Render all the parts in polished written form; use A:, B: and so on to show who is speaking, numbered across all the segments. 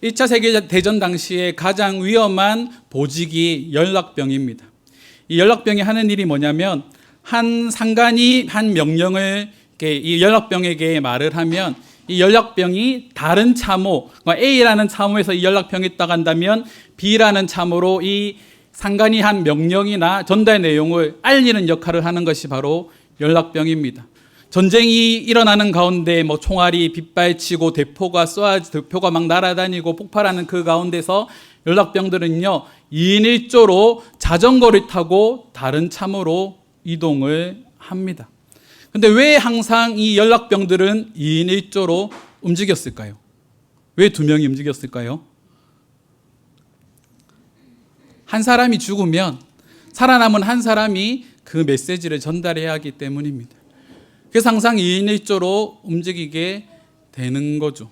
A: 1차 세계대전 당시에 가장 위험한 보직이 연락병입니다. 이 연락병이 하는 일이 뭐냐면 한 상관이 한 명령을 이 연락병에게 말을 하면 이 연락병이 다른 참호, A라는 참호에서 이 연락병이 있다고 한다면 B라는 참호로 이 상관이 한 명령이나 전달 내용을 알리는 역할을 하는 것이 바로 연락병입니다. 전쟁이 일어나는 가운데 총알이 빗발치고 대포가 막 날아다니고 폭발하는 그 가운데서 연락병들은요 2인 1조로 자전거를 타고 다른 참호로 이동을 합니다. 근데 왜 항상 이 연락병들은 2인 1조로 움직였을까요? 왜 2명이 움직였을까요? 한 사람이 죽으면 살아남은 한 사람이 그 메시지를 전달해야 하기 때문입니다. 그래서 항상 2인 1조로 움직이게 되는 거죠.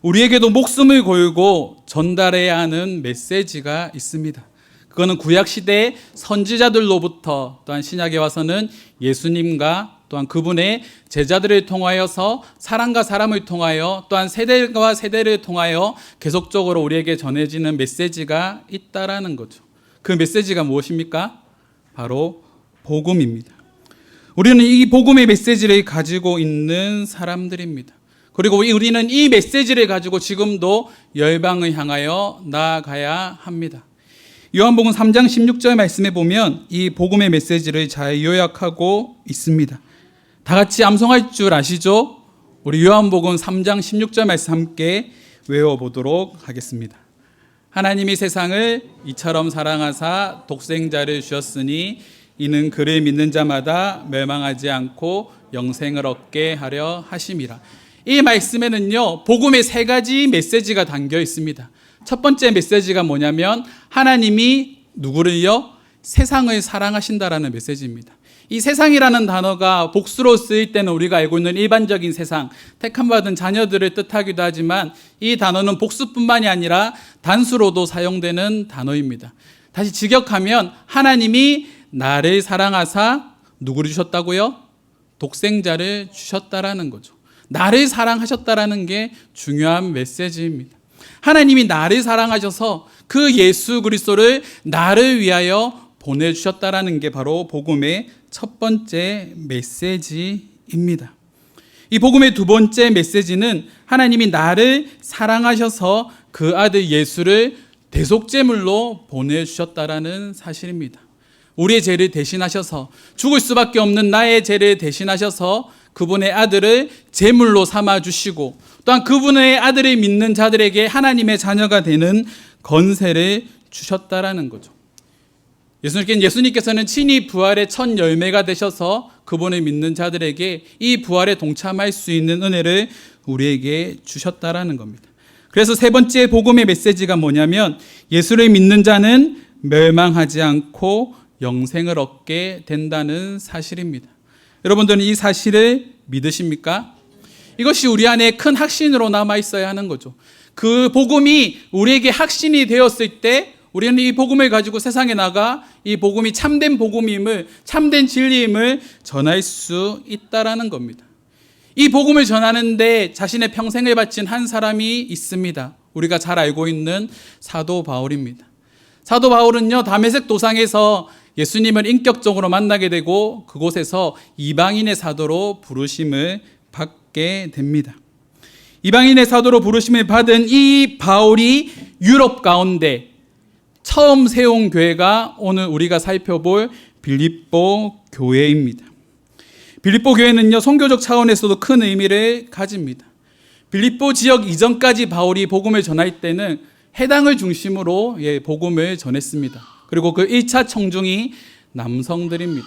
A: 우리에게도 목숨을 걸고 전달해야 하는 메시지가 있습니다. 그거는 구약시대 선지자들로부터 또한 신약에 와서는 예수님과 또한 그분의 제자들을 통하여서 사람과 사람을 통하여 또한 세대와 세대를 통하여 계속적으로 우리에게 전해지는 메시지가 있다라는 거죠. 그 메시지가 무엇입니까? 바로 복음입니다. 우리는 이 복음의 메시지를 가지고 있는 사람들입니다. 그리고 우리는 이 메시지를 가지고 지금도 열방을 향하여 나아가야 합니다. 요한복음 3장 16절 말씀에 보면 이 복음의 메시지를 잘 요약하고 있습니다. 다 같이 암송할 줄 아시죠? 우리 요한복음 3장 16절 말씀 함께 외워보도록 하겠습니다. 하나님이 세상을 이처럼 사랑하사 독생자를 주셨으니 이는 그를 믿는 자마다 멸망하지 않고 영생을 얻게 하려 하심이라. 이 말씀에는요 복음의 3가지 메시지가 담겨 있습니다. 첫 번째 메시지가 뭐냐면 하나님이 누구를요? 세상을 사랑하신다라는 메시지입니다. 이 세상이라는 단어가 복수로 쓰일 때는 우리가 알고 있는 일반적인 세상, 택함받은 자녀들을 뜻하기도 하지만 이 단어는 복수뿐만이 아니라 단수로도 사용되는 단어입니다. 다시 직역하면 하나님이 나를 사랑하사 누구를 주셨다고요? 독생자를 주셨다라는 거죠. 나를 사랑하셨다라는 게 중요한 메시지입니다. 하나님이 나를 사랑하셔서 그 예수 그리스도를 나를 위하여 보내주셨다라는 게 바로 복음의 첫 번째 메시지입니다. 이 복음의 두 번째 메시지는 하나님이 나를 사랑하셔서 그 아들 예수를 대속제물로 보내주셨다라는 사실입니다. 우리의 죄를 대신하셔서 죽을 수밖에 없는 나의 죄를 대신하셔서 그분의 아들을 제물로 삼아주시고 또한 그분의 아들을 믿는 자들에게 하나님의 자녀가 되는 건세를 주셨다라는 거죠. 예수님께서는 친히 부활의 첫 열매가 되셔서 그분을 믿는 자들에게 이 부활에 동참할 수 있는 은혜를 우리에게 주셨다라는 겁니다. 그래서 세 번째 복음의 메시지가 뭐냐면 예수를 믿는 자는 멸망하지 않고 영생을 얻게 된다는 사실입니다. 여러분들은 이 사실을 믿으십니까? 이것이 우리 안에 큰 확신으로 남아 있어야 하는 거죠. 그 복음이 우리에게 확신이 되었을 때 우리는 이 복음을 가지고 세상에 나가 이 복음이 참된 복음임을, 참된 진리임을 전할 수 있다라는 겁니다. 이 복음을 전하는데 자신의 평생을 바친 한 사람이 있습니다. 우리가 잘 알고 있는 사도 바울입니다. 사도 바울은요 다메섹 도상에서 예수님을 인격적으로 만나게 되고 그곳에서 이방인의 사도로 부르심을 받게 됩니다. 이방인의 사도로 부르심을 받은 이 바울이 유럽 가운데 처음 세운 교회가 오늘 우리가 살펴볼 빌립보 교회입니다. 빌립보 교회는요 선교적 차원에서도 큰 의미를 가집니다. 빌립보 지역 이전까지 바울이 복음을 전할 때는 해당을 중심으로 복음을 전했습니다. 그리고 그 1차 청중이 남성들입니다.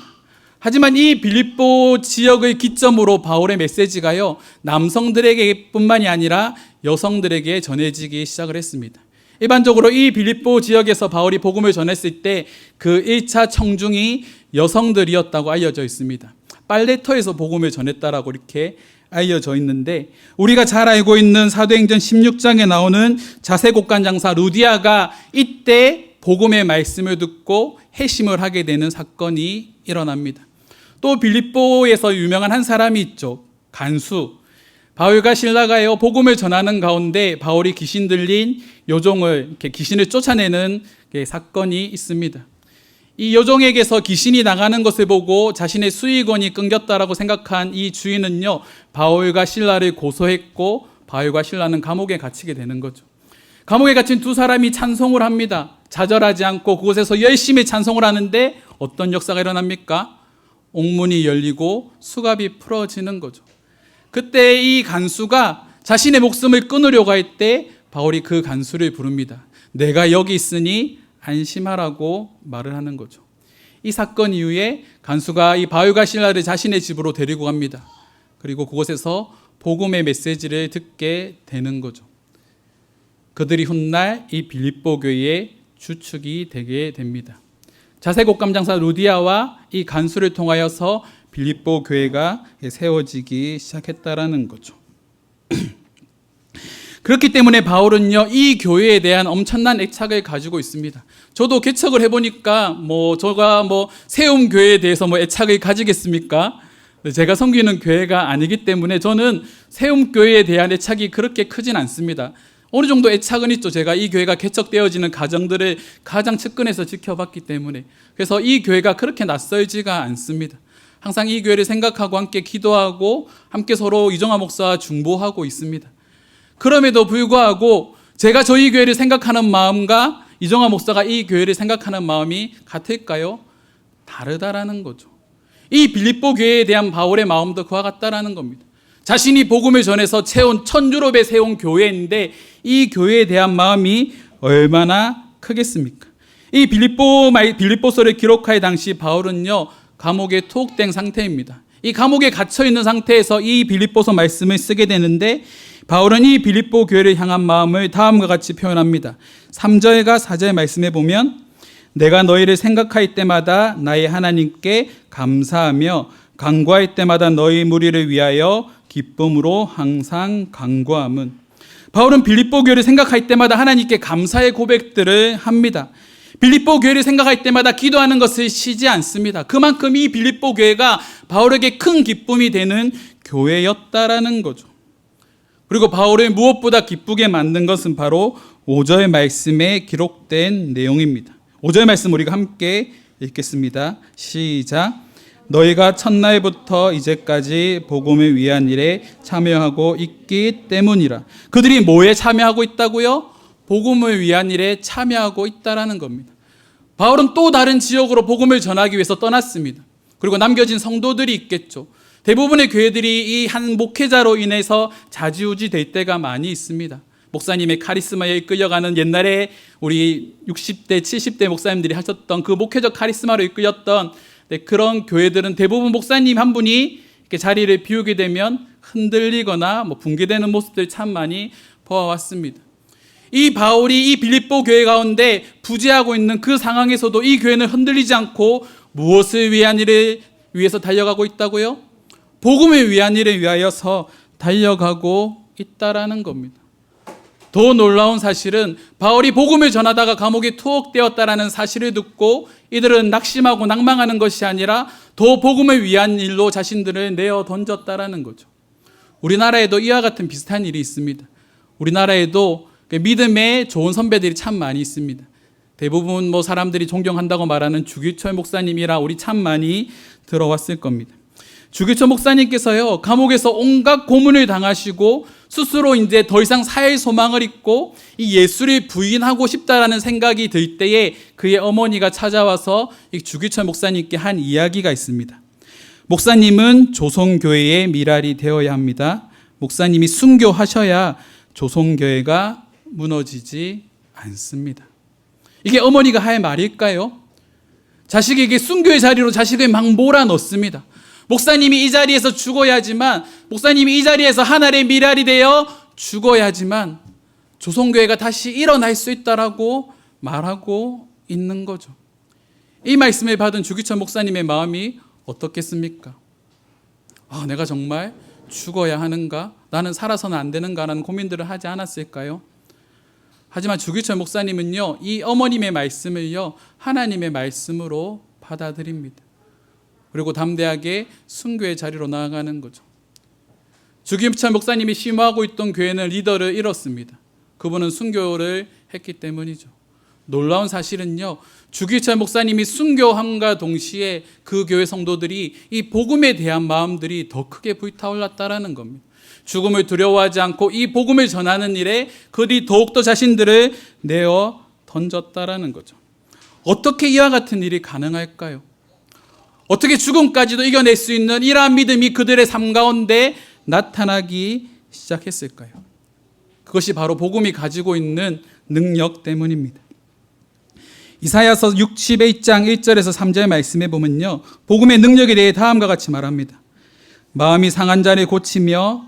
A: 하지만 이 빌립보 지역을 기점으로 바울의 메시지가요 남성들에게 뿐만이 아니라 여성들에게 전해지기 시작을 했습니다. 일반적으로 이 빌립보 지역에서 바울이 복음을 전했을 때 그 1차 청중이 여성들이었다고 알려져 있습니다. 빨레터에서 복음을 전했다라고 이렇게 알려져 있는데 우리가 잘 알고 있는 사도행전 16장에 나오는 자세곡간 장사 루디아가 이때 복음의 말씀을 듣고 회심을 하게 되는 사건이 일어납니다. 또 빌립보에서 유명한 한 사람이 있죠. 간수. 바울과 실라가요 복음을 전하는 가운데 바울이 귀신 들린 요종을 이렇게 귀신을 쫓아내는 사건이 있습니다. 이 요종에게서 귀신이 나가는 것을 보고 자신의 수익원이 끊겼다라고 생각한 이 주인은요 바울과 실라를 고소했고 바울과 실라는 감옥에 갇히게 되는 거죠. 감옥에 갇힌 두 사람이 찬송을 합니다. 좌절하지 않고 그곳에서 열심히 찬송을 하는데 어떤 역사가 일어납니까? 옥문이 열리고 수갑이 풀어지는 거죠. 그때 이 간수가 자신의 목숨을 끊으려고 할 때 바울이 그 간수를 부릅니다. 내가 여기 있으니 안심하라고 말을 하는 거죠. 이 사건 이후에 간수가 이 바울과 실라를 자신의 집으로 데리고 갑니다. 그리고 그곳에서 복음의 메시지를 듣게 되는 거죠. 그들이 훗날 이 빌립보 교회의 주축이 되게 됩니다. 자색옥감 장사 루디아와 이 간수를 통하여서 빌립보 교회가 세워지기 시작했다라는 거죠. 그렇기 때문에 바울은요 이 교회에 대한 엄청난 애착을 가지고 있습니다. 저도 개척을 해보니까 제가 세움 교회에 대해서 애착을 가지겠습니까? 제가 섬기는 교회가 아니기 때문에 저는 세움 교회에 대한 애착이 그렇게 크진 않습니다. 어느 정도 애착은 있죠. 제가 이 교회가 개척되어지는 과정들을 가장 측근에서 지켜봤기 때문에. 그래서 이 교회가 그렇게 낯설지가 않습니다. 항상 이 교회를 생각하고 함께 기도하고 함께 서로 이정화 목사와 중보하고 있습니다. 그럼에도 불구하고 제가 저희 교회를 생각하는 마음과 이정화 목사가 이 교회를 생각하는 마음이 같을까요? 다르다라는 거죠. 이 빌립보 교회에 대한 바울의 마음도 그와 같다라는 겁니다. 자신이 복음을 전해서 채운 천유럽에 세운 교회인데 이 교회에 대한 마음이 얼마나 크겠습니까? 이 빌립보서를 기록할 당시 바울은요 감옥에 투옥된 상태입니다. 이 감옥에 갇혀 있는 상태에서 이 빌립보서 말씀을 쓰게 되는데 바울은 이 빌립보 교회를 향한 마음을 다음과 같이 표현합니다. 3절과 4절 말씀해 보면 내가 너희를 생각할 때마다 나의 하나님께 감사하며 간구할 때마다 너희 무리를 위하여 기쁨으로 항상 간구함은. 바울은 빌립보 교회를 생각할 때마다 하나님께 감사의 고백들을 합니다. 빌립보 교회를 생각할 때마다 기도하는 것을 쉬지 않습니다. 그만큼 이 빌립보 교회가 바울에게 큰 기쁨이 되는 교회였다라는 거죠. 그리고 바울을 무엇보다 기쁘게 만든 것은 바로 5절 말씀에 기록된 내용입니다. 5절 말씀 우리가 함께 읽겠습니다. 시작. 너희가 첫날부터 이제까지 복음을 위한 일에 참여하고 있기 때문이라. 그들이 뭐에 참여하고 있다고요? 복음을 위한 일에 참여하고 있다라는 겁니다. 바울은 또 다른 지역으로 복음을 전하기 위해서 떠났습니다. 그리고 남겨진 성도들이 있겠죠. 대부분의 교회들이 이 한 목회자로 인해서 좌지우지 될 때가 많이 있습니다. 목사님의 카리스마에 이끌려가는 옛날에 우리 60대, 70대 목사님들이 하셨던 그 목회적 카리스마로 이끌렸던 그런 교회들은 대부분 목사님 한 분이 이렇게 자리를 비우게 되면 흔들리거나 붕괴되는 모습들 참 많이 보아왔습니다. 이 바울이 이 빌립보 교회 가운데 부재하고 있는 그 상황에서도 이 교회는 흔들리지 않고 무엇을 위한 일을 위해서 달려가고 있다고요? 복음을 위한 일을 위하여서 달려가고 있다라는 겁니다. 더 놀라운 사실은 바울이 복음을 전하다가 감옥에 투옥되었다라는 사실을 듣고 이들은 낙심하고 낭망하는 것이 아니라 더 복음을 위한 일로 자신들을 내어 던졌다라는 거죠. 우리나라에도 이와 같은 비슷한 일이 있습니다. 우리나라에도 믿음의 좋은 선배들이 참 많이 있습니다. 대부분 사람들이 존경한다고 말하는 주기철 목사님이라 우리 참 많이 들어왔을 겁니다. 주기철 목사님께서요 감옥에서 온갖 고문을 당하시고 스스로 이제 더 이상 살 소망을 잊고 이 예수를 부인하고 싶다라는 생각이 들 때에 그의 어머니가 찾아와서 이 주기철 목사님께 한 이야기가 있습니다. 목사님은 조선교회의 미랄이 되어야 합니다. 목사님이 순교하셔야 조선교회가 무너지지 않습니다. 이게 어머니가 할 말일까요? 자식에게 순교의 자리로 자식을 막 몰아넣습니다. 목사님이 이 자리에서 죽어야지만, 목사님이 이 자리에서 하나의 미랄이 되어 죽어야지만 조선교회가 다시 일어날 수 있다라고 말하고 있는 거죠. 이 말씀을 받은 주기철 목사님의 마음이 어떻겠습니까? 내가 정말 죽어야 하는가? 나는 살아서는 안 되는가라는 고민들을 하지 않았을까요? 하지만 주기철 목사님은요, 이 어머님의 말씀을요, 하나님의 말씀으로 받아들입니다. 그리고 담대하게 순교의 자리로 나아가는 거죠. 주기철 목사님이 심호하고 있던 교회는 리더를 잃었습니다. 그분은 순교를 했기 때문이죠. 놀라운 사실은요, 주기철 목사님이 순교함과 동시에 그 교회 성도들이 이 복음에 대한 마음들이 더 크게 불타올랐다라는 겁니다. 죽음을 두려워하지 않고 이 복음을 전하는 일에 그들이 더욱더 자신들을 내어 던졌다라는 거죠. 어떻게 이와 같은 일이 가능할까요? 어떻게 죽음까지도 이겨낼 수 있는 이러한 믿음이 그들의 삶 가운데 나타나기 시작했을까요? 그것이 바로 복음이 가지고 있는 능력 때문입니다. 이사야서 61장 1절에서 3절 말씀에 보면요, 복음의 능력에 대해 다음과 같이 말합니다. 마음이 상한 자를 고치며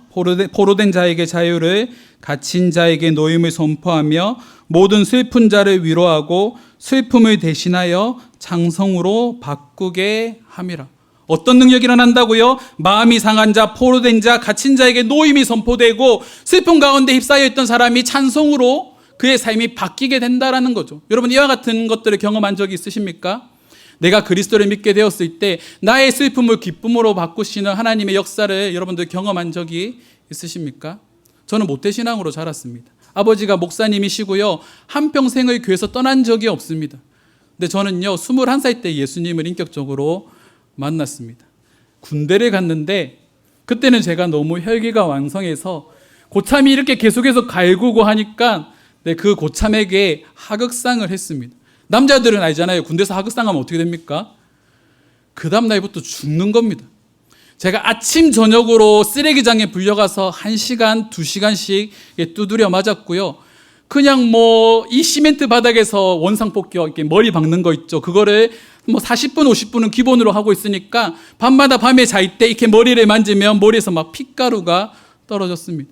A: 포로된 자에게 자유를, 갇힌 자에게 노임을 선포하며 모든 슬픈 자를 위로하고 슬픔을 대신하여 장성으로 바꾸게 함이라. 어떤 능력이 일어난다고요? 마음이 상한 자, 포로된 자, 갇힌 자에게 노임이 선포되고 슬픔 가운데 휩싸여 있던 사람이 찬송으로 그의 삶이 바뀌게 된다라는 거죠. 여러분, 이와 같은 것들을 경험한 적이 있으십니까? 내가 그리스도를 믿게 되었을 때 나의 슬픔을 기쁨으로 바꾸시는 하나님의 역사를 여러분들 경험한 적이 있으십니까? 저는 모태신앙으로 자랐습니다. 아버지가 목사님이시고요, 한평생을 교회에서 떠난 적이 없습니다. 근데 저는요, 21살 때 예수님을 인격적으로 만났습니다. 군대를 갔는데 그때는 제가 너무 혈기가 왕성해서 고참이 이렇게 계속해서 갈구고 하니까 그 고참에게 하극상을 했습니다. 남자들은 알잖아요. 군대에서 하극상하면 어떻게 됩니까? 그 다음 날부터 죽는 겁니다. 제가 아침 저녁으로 쓰레기장에 불려가서 1시간, 2시간씩 두드려 맞았고요. 그냥 이 시멘트 바닥에서 원상폭격, 이렇게 머리 박는 거 있죠. 그거를 40분, 50분은 기본으로 하고 있으니까 밤마다 밤에 잘 때 이렇게 머리를 만지면 머리에서 막 핏가루가 떨어졌습니다.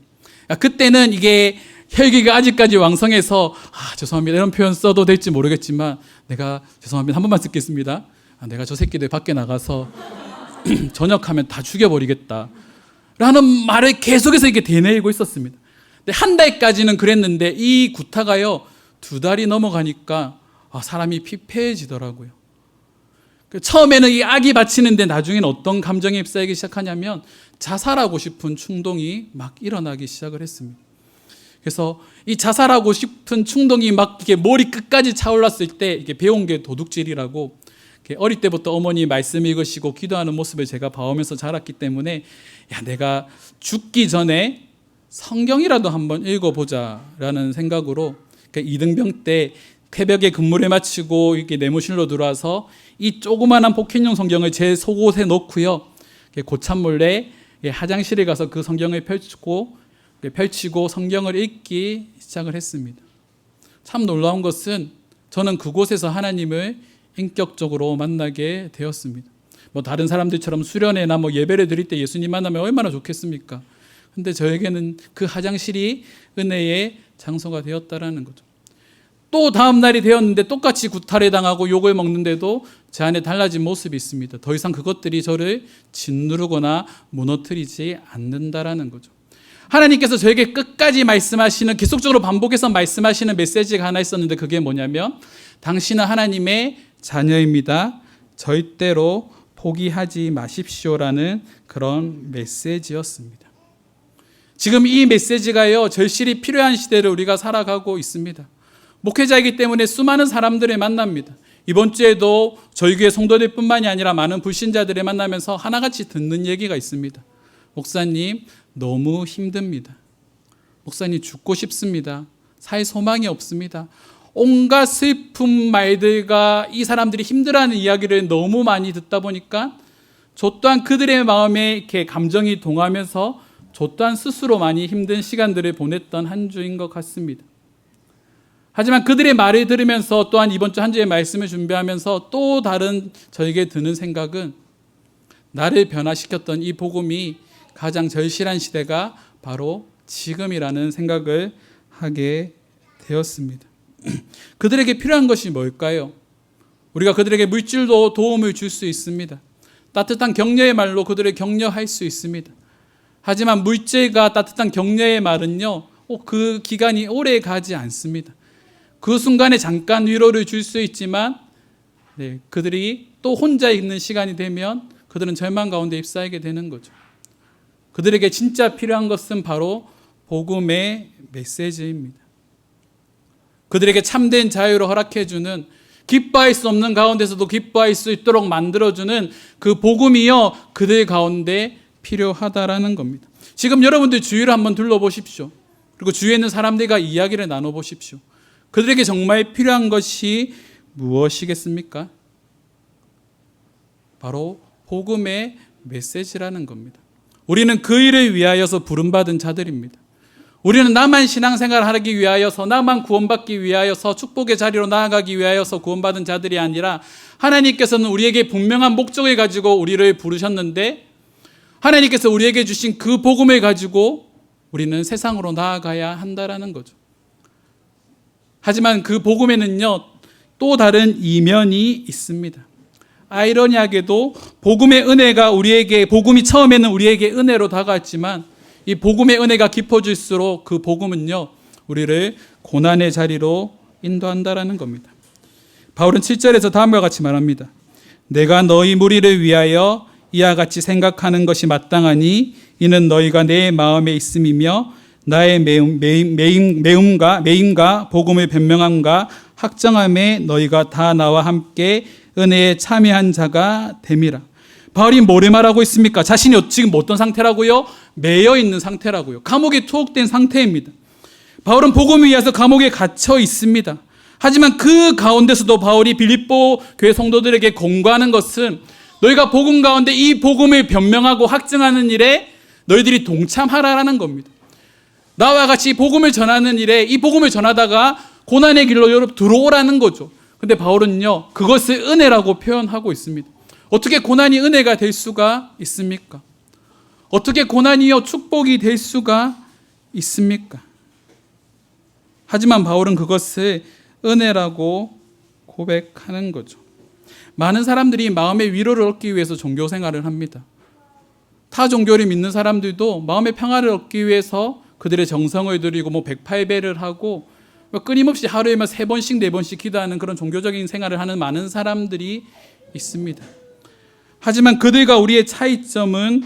A: 그때는 이게 혈기가 아직까지 왕성해서 죄송합니다. 이런 표현 써도 될지 모르겠지만 내가 죄송합니다. 한 번만 쓰겠습니다. 내가 저 새끼들 밖에 나가서 전역하면 다 죽여버리겠다 라는 말을 계속해서 이렇게 되뇌이고 있었습니다. 근데 한 달까지는 그랬는데 이 구타가요 2달이 넘어가니까 사람이 피폐해지더라고요. 처음에는 이 악이 바치는데 나중에는 어떤 감정에 휩싸이기 시작하냐면 자살하고 싶은 충동이 막 일어나기 시작을 했습니다. 그래서 이 자살하고 싶은 충동이 막 이렇게 머리 끝까지 차올랐을 때 이게 배운 게 도둑질이라고, 어릴 때부터 어머니 말씀 읽으시고 기도하는 모습을 제가 봐오면서 자랐기 때문에 내가 죽기 전에 성경이라도 한번 읽어보자라는 생각으로 이등병 때 새벽에 근무를 마치고 이렇게 내무실로 들어와서 이 조그마한 포켓용 성경을 제 속옷에 넣고요, 고참 몰래 화장실에 가서 그 성경을 펼치고 성경을 읽기 시작을 했습니다. 참 놀라운 것은 저는 그곳에서 하나님을 인격적으로 만나게 되었습니다. 다른 사람들처럼 수련회나 예배를 드릴 때 예수님 만나면 얼마나 좋겠습니까? 근데 저에게는 그 화장실이 은혜의 장소가 되었다라는 거죠. 또 다음 날이 되었는데 똑같이 구타를 당하고 욕을 먹는데도 제 안에 달라진 모습이 있습니다. 더 이상 그것들이 저를 짓누르거나 무너뜨리지 않는다라는 거죠. 하나님께서 저에게 끝까지 말씀하시는, 계속적으로 반복해서 말씀하시는 메시지가 하나 있었는데 그게 뭐냐면 당신은 하나님의 자녀입니다. 절대로 포기하지 마십시오라는 그런 메시지였습니다. 지금 이 메시지가요, 절실히 필요한 시대를 우리가 살아가고 있습니다. 목회자이기 때문에 수많은 사람들을 만납니다. 이번 주에도 저희 교회 성도들 뿐만이 아니라 많은 불신자들을 만나면서 하나같이 듣는 얘기가 있습니다. 목사님, 너무 힘듭니다. 목사님, 죽고 싶습니다. 살 소망이 없습니다. 온갖 슬픈 말들과 이 사람들이 힘들어하는 이야기를 너무 많이 듣다 보니까 저 또한 그들의 마음에 이렇게 감정이 동하면서 저 또한 스스로 많이 힘든 시간들을 보냈던 한 주인 것 같습니다. 하지만 그들의 말을 들으면서 또한 이번 주 한 주의 말씀을 준비하면서 또 다른 저에게 드는 생각은 나를 변화시켰던 이 복음이 가장 절실한 시대가 바로 지금이라는 생각을 하게 되었습니다. 그들에게 필요한 것이 뭘까요? 우리가 그들에게 물질로 도움을 줄 수 있습니다. 따뜻한 격려의 말로 그들을 격려할 수 있습니다. 하지만 물질과 따뜻한 격려의 말은요, 그 기간이 오래 가지 않습니다. 그 순간에 잠깐 위로를 줄 수 있지만 그들이 또 혼자 있는 시간이 되면 그들은 절망 가운데 휩싸이게 되는 거죠. 그들에게 진짜 필요한 것은 바로 복음의 메시지입니다. 그들에게 참된 자유를 허락해주는, 기뻐할 수 없는 가운데서도 기뻐할 수 있도록 만들어주는 그 복음이요, 그들 가운데 필요하다라는 겁니다. 지금 여러분들 주위를 한번 둘러보십시오. 그리고 주위에 있는 사람들과 이야기를 나눠보십시오. 그들에게 정말 필요한 것이 무엇이겠습니까? 바로 복음의 메시지라는 겁니다. 우리는 그 일을 위하여서 부름받은 자들입니다. 우리는 나만 신앙생활을 하기 위하여서, 나만 구원받기 위하여서, 축복의 자리로 나아가기 위하여서 구원받은 자들이 아니라 하나님께서는 우리에게 분명한 목적을 가지고 우리를 부르셨는데, 하나님께서 우리에게 주신 그 복음을 가지고 우리는 세상으로 나아가야 한다라는 거죠. 하지만 그 복음에는요, 또 다른 이면이 있습니다. 아이러니하게도 복음의 은혜가 우리에게, 복음이 처음에는 우리에게 은혜로 다가왔지만 이 복음의 은혜가 깊어질수록 그 복음은요, 우리를 고난의 자리로 인도한다라는 겁니다. 바울은 7절에서 다음과 같이 말합니다. 내가 너희 무리를 위하여 이와 같이 생각하는 것이 마땅하니 이는 너희가 내 마음에 있음이며 나의 매임과 복음의 변명함과 확정함에 너희가 다 나와 함께 은혜에 참여한 자가 됨이라. 바울이 뭐를 말하고 있습니까? 자신이 지금 어떤 상태라고요? 매여 있는 상태라고요. 감옥에 투옥된 상태입니다. 바울은 복음을 위해서 감옥에 갇혀 있습니다. 하지만 그 가운데서도 바울이 빌립보 교회 성도들에게 권고하는 것은 너희가 복음 가운데 이 복음을 변명하고 확증하는 일에 너희들이 동참하라라는 겁니다. 나와 같이 복음을 전하는 일에, 이 복음을 전하다가 고난의 길로 여러분 들어오라는 거죠. 근데 바울은요, 그것을 은혜라고 표현하고 있습니다. 어떻게 고난이 은혜가 될 수가 있습니까? 어떻게 고난이요 축복이 될 수가 있습니까? 하지만 바울은 그것을 은혜라고 고백하는 거죠. 많은 사람들이 마음의 위로를 얻기 위해서 종교 생활을 합니다. 타 종교를 믿는 사람들도 마음의 평화를 얻기 위해서 그들의 정성을 들이고 108배를 하고 끊임없이 하루에 3번씩 4번씩 기도하는 그런 종교적인 생활을 하는 많은 사람들이 있습니다. 하지만 그들과 우리의 차이점은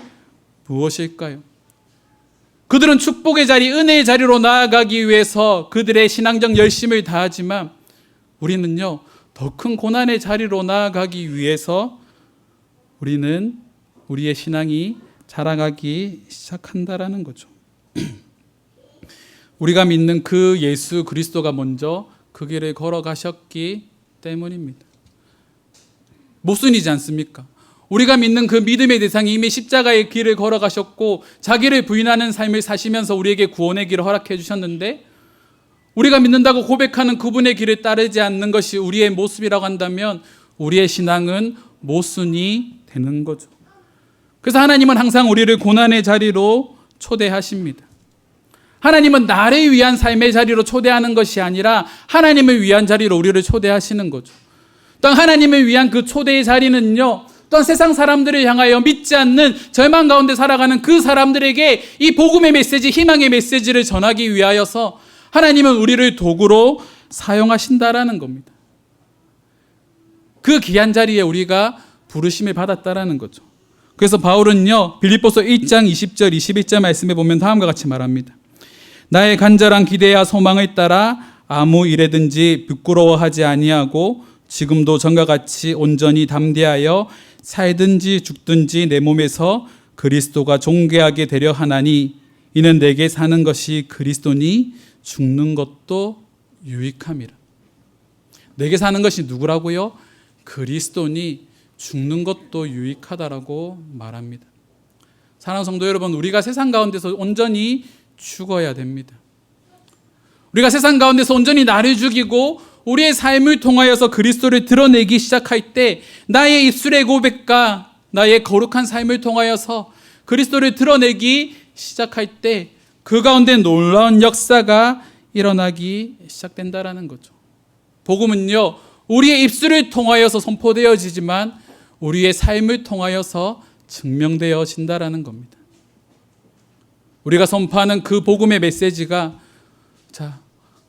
A: 무엇일까요? 그들은 축복의 자리, 은혜의 자리로 나아가기 위해서 그들의 신앙적 열심을 다하지만 우리는요, 더 큰 고난의 자리로 나아가기 위해서 우리는 우리의 신앙이 자라가기 시작한다라는 거죠. 우리가 믿는 그 예수 그리스도가 먼저 그 길을 걸어가셨기 때문입니다. 모순이지 않습니까? 우리가 믿는 그 믿음의 대상이 이미 십자가의 길을 걸어가셨고 자기를 부인하는 삶을 사시면서 우리에게 구원의 길을 허락해 주셨는데, 우리가 믿는다고 고백하는 그분의 길을 따르지 않는 것이 우리의 모습이라고 한다면 우리의 신앙은 모순이 되는 거죠. 그래서 하나님은 항상 우리를 고난의 자리로 초대하십니다. 하나님은 나를 위한 삶의 자리로 초대하는 것이 아니라 하나님을 위한 자리로 우리를 초대하시는 거죠. 또한 하나님을 위한 그 초대의 자리는요, 또한 세상 사람들을 향하여 믿지 않는 절망 가운데 살아가는 그 사람들에게 이 복음의 메시지, 희망의 메시지를 전하기 위하여서 하나님은 우리를 도구로 사용하신다라는 겁니다. 그 귀한 자리에 우리가 부르심을 받았다라는 거죠. 그래서 바울은요, 빌립보서 1장 20절 21절 말씀에 보면 다음과 같이 말합니다. 나의 간절한 기대와 소망을 따라 아무 일에든지 부끄러워하지 아니하고 지금도 전과 같이 온전히 담대하여 살든지 죽든지 내 몸에서 그리스도가 존귀하게 되려 하나니 이는 내게 사는 것이 그리스도니 죽는 것도 유익함이라. 내게 사는 것이 누구라고요? 그리스도니 죽는 것도 유익하다라고 말합니다. 사랑하는 성도 여러분, 우리가 세상 가운데서 온전히 죽어야 됩니다. 우리가 세상 가운데서 온전히 나를 죽이고 우리의 삶을 통하여서 그리스도를 드러내기 시작할 때 나의 입술의 고백과 나의 거룩한 삶을 통하여서 그리스도를 드러내기 시작할 때 그 가운데 놀라운 역사가 일어나기 시작된다라는 거죠. 복음은요, 우리의 입술을 통하여서 선포되어지지만 우리의 삶을 통하여서 증명되어진다라는 겁니다. 우리가 선포하는 그 복음의 메시지가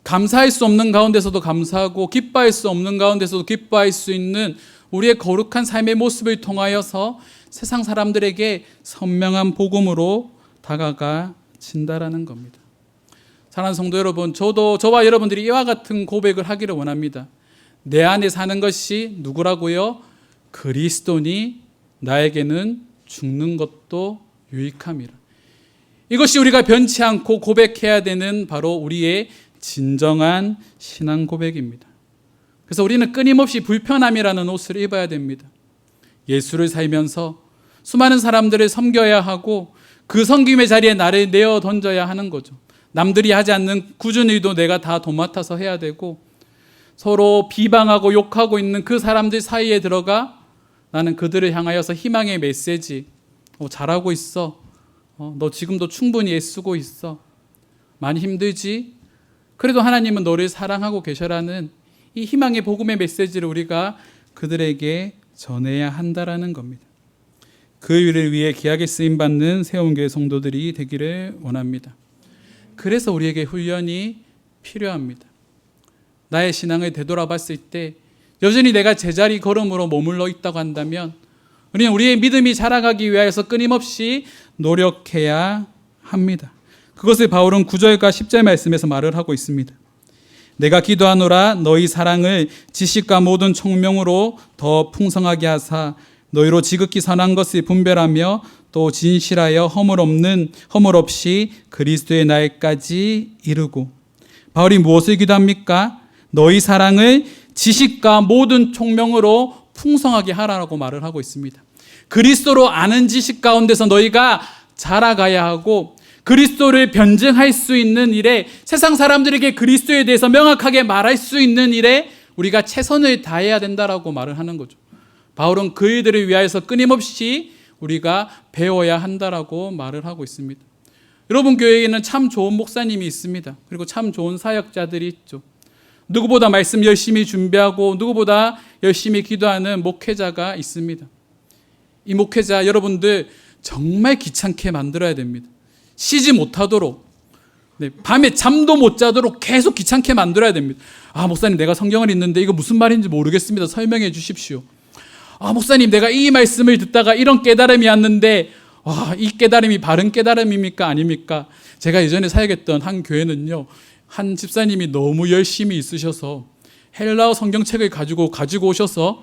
A: 감사할 수 없는 가운데서도 감사하고 기뻐할 수 없는 가운데서도 기뻐할 수 있는 우리의 거룩한 삶의 모습을 통하여서 세상 사람들에게 선명한 복음으로 다가가 친다라는 겁니다. 사랑하는 성도 여러분, 저와 여러분들이 이와 같은 고백을 하기를 원합니다. 내 안에 사는 것이 누구라고요? 그리스도니 나에게는 죽는 것도 유익함이라. 이것이 우리가 변치 않고 고백해야 되는 바로 우리의 진정한 신앙 고백입니다. 그래서 우리는 끊임없이 불편함이라는 옷을 입어야 됩니다. 예수를 살면서 수많은 사람들을 섬겨야 하고 그 섬김의 자리에 나를 내어 던져야 하는 거죠. 남들이 하지 않는 굳은 일도 내가 다 도맡아서 해야 되고, 서로 비방하고 욕하고 있는 그 사람들 사이에 들어가 나는 그들을 향하여서 희망의 메시지, 잘하고 있어, 너 지금도 충분히 애쓰고 있어, 많이 힘들지? 그래도 하나님은 너를 사랑하고 계셔라는 이 희망의 복음의 메시지를 우리가 그들에게 전해야 한다라는 겁니다. 그 일을 위해 귀하게 쓰임받는 세운교회 성도들이 되기를 원합니다. 그래서 우리에게 훈련이 필요합니다. 나의 신앙을 되돌아봤을 때 여전히 내가 제자리 걸음으로 머물러 있다고 한다면 우리는 우리의 믿음이 자라가기 위하여서 끊임없이 노력해야 합니다. 그것을 바울은 9절과 10절 말씀에서 말을 하고 있습니다. 내가 기도하노라 너희 사랑을 지식과 모든 총명으로 더 풍성하게 하사 너희로 지극히 선한 것을 분별하며 또 진실하여 허물 없이 그리스도의 날까지 이르고. 바울이 무엇을 기도합니까? 너희 사랑을 지식과 모든 총명으로 풍성하게 하라고 말을 하고 있습니다. 그리스도로 아는 지식 가운데서 너희가 자라가야 하고, 그리스도를 변증할 수 있는 일에, 세상 사람들에게 그리스도에 대해서 명확하게 말할 수 있는 일에 우리가 최선을 다해야 된다라고 말을 하는 거죠. 바울은 그 일들을 위하여서 끊임없이 우리가 배워야 한다라고 말을 하고 있습니다. 여러분 교회에는 참 좋은 목사님이 있습니다. 그리고 참 좋은 사역자들이 있죠. 누구보다 말씀 열심히 준비하고 누구보다 열심히 기도하는 목회자가 있습니다. 이 목회자 여러분들 정말 귀찮게 만들어야 됩니다. 쉬지 못하도록, 밤에 잠도 못 자도록 계속 귀찮게 만들어야 됩니다. 목사님 내가 성경을 읽는데 이거 무슨 말인지 모르겠습니다. 설명해 주십시오. 목사님 내가 이 말씀을 듣다가 이런 깨달음이 왔는데 이 깨달음이 바른 깨달음입니까 아닙니까? 제가 예전에 사역했던 한 교회는요, 한 집사님이 너무 열심히 있으셔서 헬라어 성경책을 가지고 오셔서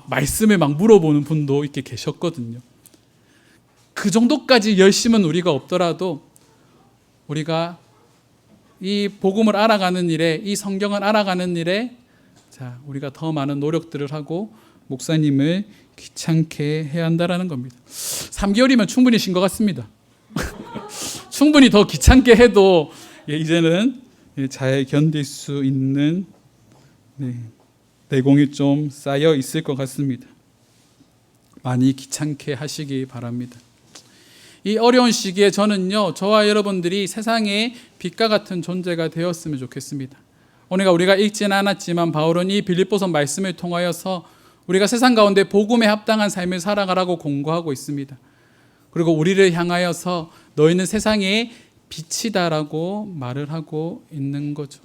A: 말씀을 물어보는 분도 이렇게 계셨거든요. 그 정도까지 열심은 우리가 없더라도 우리가 이 복음을 알아가는 일에, 이 성경을 알아가는 일에 우리가 더 많은 노력들을 하고 목사님을 귀찮게 해야 한다라는 겁니다. 3개월이면 충분히 신 것 같습니다. 충분히 더 귀찮게 해도 이제는 잘 견딜 수 있는 내공이 좀 쌓여 있을 것 같습니다. 많이 귀찮게 하시기 바랍니다. 이 어려운 시기에 저는요, 저와 여러분들이 세상의 빛과 같은 존재가 되었으면 좋겠습니다. 오늘 우리가 읽지는 않았지만 바울은 이 빌립보서 말씀을 통하여서 우리가 세상 가운데 복음에 합당한 삶을 살아가라고 공고하고 있습니다. 그리고 우리를 향하여서 너희는 세상의 빛이다라고 말을 하고 있는 거죠.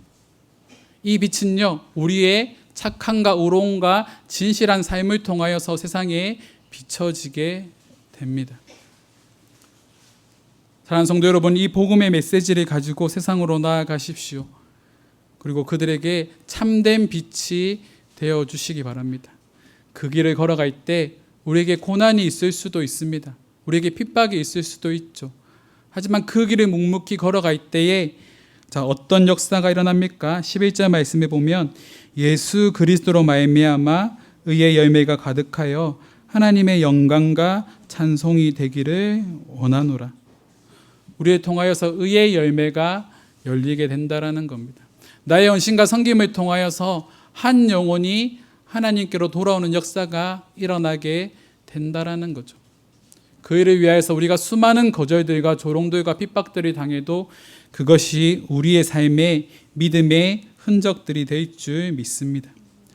A: 이 빛은요, 우리의 착함과 의로움과 진실한 삶을 통하여서 세상에 비춰지게 됩니다. 사랑하는 성도 여러분, 이 복음의 메시지를 가지고 세상으로 나아가십시오. 그리고 그들에게 참된 빛이 되어주시기 바랍니다. 그 길을 걸어갈 때 우리에게 고난이 있을 수도 있습니다. 우리에게 핍박이 있을 수도 있죠. 하지만 그 길을 묵묵히 걸어갈 때에 어떤 역사가 일어납니까? 11절 말씀에 보면 예수 그리스도로 말미암아 의의 열매가 가득하여 하나님의 영광과 찬송이 되기를 원하노라. 우리를 통하여서 의의 열매가 열리게 된다라는 겁니다. 나의 헌신과 섬김을 통하여서 한 영혼이 하나님께로 돌아오는 역사가 일어나게 된다라는 거죠. 그 일을 위하여서 우리가 수많은 거절들과 조롱들과 핍박들을 당해도 그것이 우리의 삶의 믿음의 흔적들이 될 줄 믿습니다.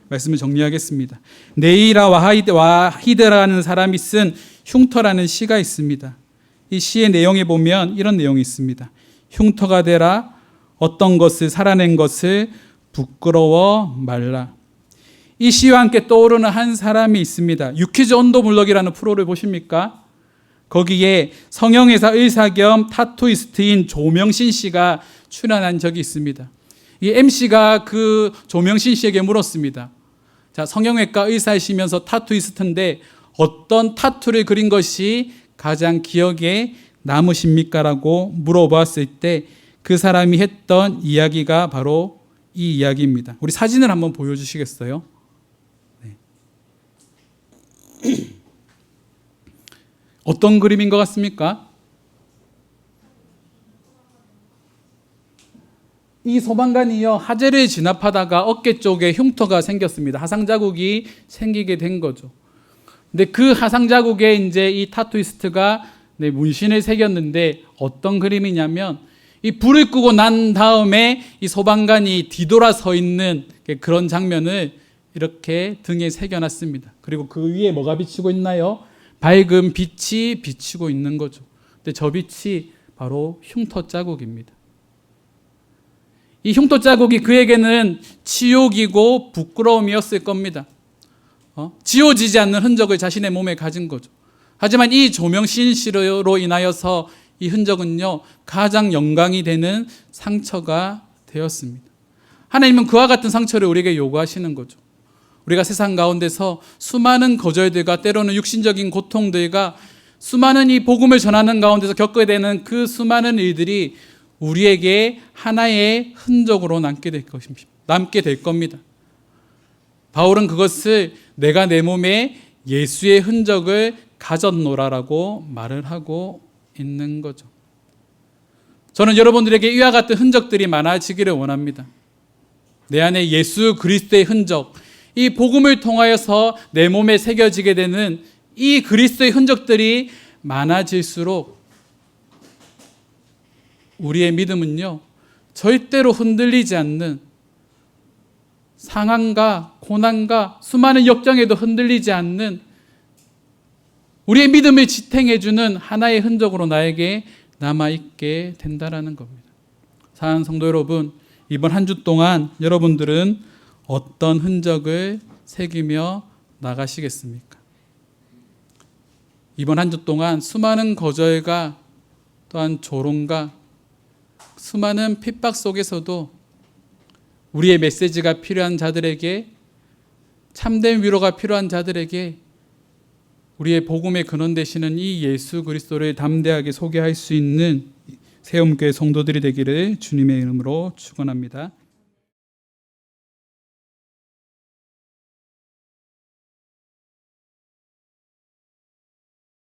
A: 말씀을 정리하겠습니다. 네이라 와히드라는 사람이 쓴 흉터라는 시가 있습니다. 이 시의 내용에 보면 이런 내용이 있습니다. 흉터가 되라, 어떤 것을 살아낸 것을 부끄러워 말라. 이 시와 함께 떠오르는 한 사람이 있습니다. 유퀴즈 언더블럭이라는 프로를 보십니까? 거기에 성형외과 의사 겸 타투이스트인 조명신 씨가 출연한 적이 있습니다. 이 MC가 그 조명신 씨에게 물었습니다. 자, 성형외과 의사이시면서 타투이스트인데 어떤 타투를 그린 것이 가장 기억에 남으십니까? 라고 물어보았을 때 그 사람이 했던 이야기가 바로 이 이야기입니다. 우리 사진을 한번 보여주시겠어요? 네. 어떤 그림인 것 같습니까? 이 소방관이요, 하재를 진압하다가 어깨 쪽에 흉터가 생겼습니다. 하상 자국이 생기게 된 거죠. 근데 그 하상 자국에 이제 이 타투이스트가 문신을 새겼는데 어떤 그림이냐면 이 불을 끄고 난 다음에 이 소방관이 뒤돌아 서 있는 그런 장면을 이렇게 등에 새겨놨습니다. 그리고 그 위에 뭐가 비치고 있나요? 밝은 빛이 비치고 있는 거죠. 근데 저 빛이 바로 흉터 자국입니다. 이 흉터 자국이 그에게는 치욕이고 부끄러움이었을 겁니다. 지워지지 않는 흔적을 자신의 몸에 가진 거죠. 하지만 이 조명신 씨로 인하여서 이 흔적은요, 가장 영광이 되는 상처가 되었습니다. 하나님은 그와 같은 상처를 우리에게 요구하시는 거죠. 우리가 세상 가운데서 수많은 거절들과 때로는 육신적인 고통들과 수많은 이 복음을 전하는 가운데서 겪게 되는 그 수많은 일들이 우리에게 하나의 흔적으로 남게 될 겁니다. 바울은 그것을 내가 내 몸에 예수의 흔적을 가졌노라라고 말을 하고 있는 거죠. 저는 여러분들에게 이와 같은 흔적들이 많아지기를 원합니다. 내 안에 예수 그리스도의 흔적, 이 복음을 통하여서 내 몸에 새겨지게 되는 이 그리스도의 흔적들이 많아질수록 우리의 믿음은요, 절대로 흔들리지 않는, 상황과 고난과 수많은 역정에도 흔들리지 않는 우리의 믿음을 지탱해주는 하나의 흔적으로 나에게 남아있게 된다라는 겁니다. 사랑하는 성도 여러분, 이번 한 주 동안 여러분들은 어떤 흔적을 새기며 나가시겠습니까? 이번 한 주 동안 수많은 거절과 또한 조롱과 수많은 핍박 속에서도 우리의 메시지가 필요한 자들에게, 참된 위로가 필요한 자들에게 우리의 복음의 근원 되시는 이 예수 그리스도를 담대하게 소개할 수 있는 세움교회 성도들이 되기를 주님의 이름으로 축원합니다.